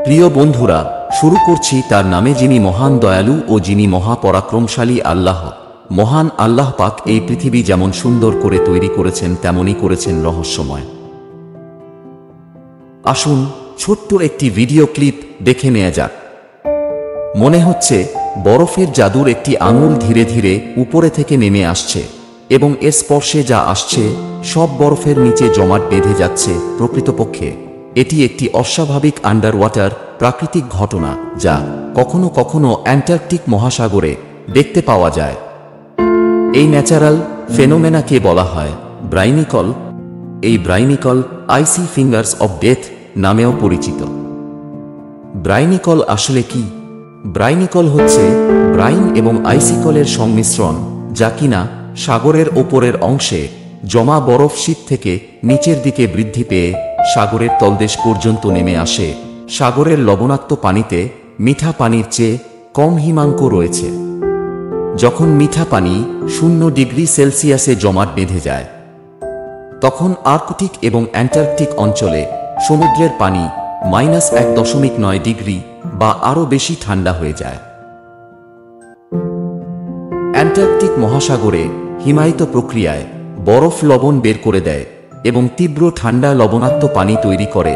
প্রিয় বন্ধুরা, শুরু করছি তার নামে যিনি মহান দয়ালু ও যিনি মহাপরাক্রমশালী আল্লাহ। মহান আল্লাহ পাক এই পৃথিবী যেমন সুন্দর করে তৈরি করেছেন তেমনই করেছেন রহস্যময়। আসুন ছোট্ট একটি ভিডিও ক্লিপ দেখে নেওয়া যাক। মনে হচ্ছে বরফের জাদুর একটি আঙুল ধীরে ধীরে উপরে থেকে নেমে আসছে এবং এর স্পর্শে যা আসছে সব বরফের নিচে জমাট বেঁধে যাচ্ছে। প্রকৃতপক্ষে এটি একটি অস্বাভাবিক আন্ডার ওয়াটার প্রাকৃতিক ঘটনা যা কখনো কখনো অ্যান্টার্কটিক মহাসাগরে দেখতে পাওয়া যায়। এই ন্যাচারাল ফেনোমেনাকে বলা হয় ব্রাইনিকল। এই ব্রাইনিকল আইসি ফিঙ্গার্স অব ডেথ নামেও পরিচিত। ব্রাইনিকল আসলে কি? ব্রাইনিকল হচ্ছে ব্রাইন এবং আইসিকলের সংমিশ্রণ, যা কিনা সাগরের ওপরের অংশে জমা বরফ শীত থেকে নিচের দিকে বৃদ্ধি পেয়ে সাগরের তলদেশ পর্যন্ত নেমে আসে। সাগরের লবণাক্ত পানিতে মিঠা পানির চেয়ে কম হিমাঙ্ক রয়েছে। যখন মিঠা পানি 0 ডিগ্রি সেলসিয়াসে জমাট বেঁধে যায়, তখন আর্কটিক এবং অ্যান্টার্কটিক অঞ্চলে সমুদ্রের পানি -1.9 ডিগ্রি বা আরও বেশি ঠান্ডা হয়ে যায়। অ্যান্টার্কটিক মহাসাগরে হিমায়িত প্রক্রিয়ায় বরফ লবণ বের করে দেয় এবং তীব্র ঠান্ডা লবণাক্ত পানি তৈরি করে।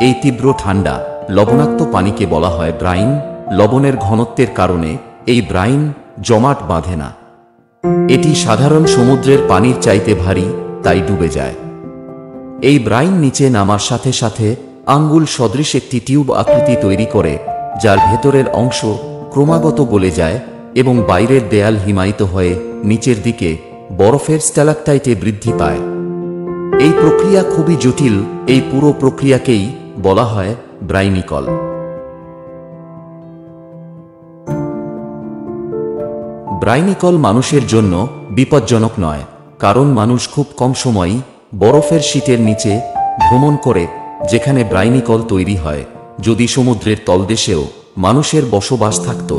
এই তীব্র ঠান্ডা লবণাক্ত পানিকে বলা হয় ব্রাইন। লবণের ঘনত্বের কারণে এই ব্রাইন জমাট বাঁধে না। এটি সাধারণ সমুদ্রের পানির চাইতে ভারী, তাই ডুবে যায়। এই ব্রাইন নিচে নামার সাথে সাথে আঙ্গুল সদৃশ একটি টিউব আকৃতি তৈরি করে, যার ভেতরের অংশ ক্রমাগত গলে যায় এবং বাইরের দেয়াল হিমায়িত হয়ে নিচের দিকে বরফের স্ট্যালাকটাইটে বৃদ্ধি পায়। এই প্রক্রিয়া খুবই জটিল। এই পুরো প্রক্রিয়াকেই বলা হয় ব্রাইনিকল। ব্রাইনিকল মানুষের জন্য বিপজ্জনক নয়, কারণ মানুষ খুব কম সময়ই বরফের শীতের নিচে ভ্রমণ করে যেখানে ব্রাইনিকল তৈরি হয়। যদি সমুদ্রের তলদেশেও মানুষের বসবাস থাকত,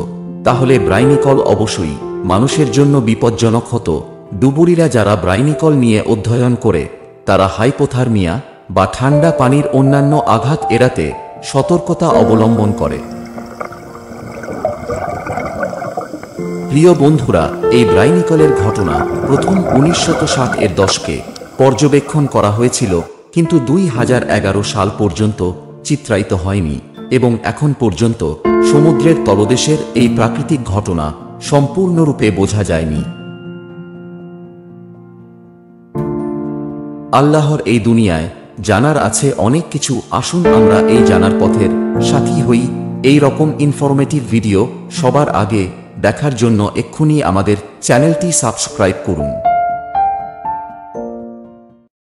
তাহলে ব্রাইনিকল অবশ্যই মানুষের জন্য বিপজ্জনক হতো। ডুবুরিরা যারা ব্রাইনিকল নিয়ে অধ্যয়ন করে, তারা হাইপোথার্মিয়া বা ঠান্ডা পানির অন্যান্য আঘাত এড়াতে সতর্কতা অবলম্বন করে। প্রিয় বন্ধুরা, এই ব্রাইনিকলের ঘটনা প্রথম 1960-এর দশকে পর্যবেক্ষণ করা হয়েছিল, কিন্তু 2011 সাল পর্যন্ত চিত্রায়িত হয়নি এবং এখন পর্যন্ত সমুদ্রের তলদেশের এই প্রাকৃতিক ঘটনা সম্পূর্ণরূপে বোঝা যায়নি। আল্লাহর এই দুনিয়ায় জানার আছে অনেক কিছু। আসুন আমরা এই জানার পথের সাথী হই। এই রকম ইনফরমেটিভ ভিডিও সবার আগে দেখার জন্য এক্ষুনি আমাদের চ্যানেলটি সাবস্ক্রাইব করুন।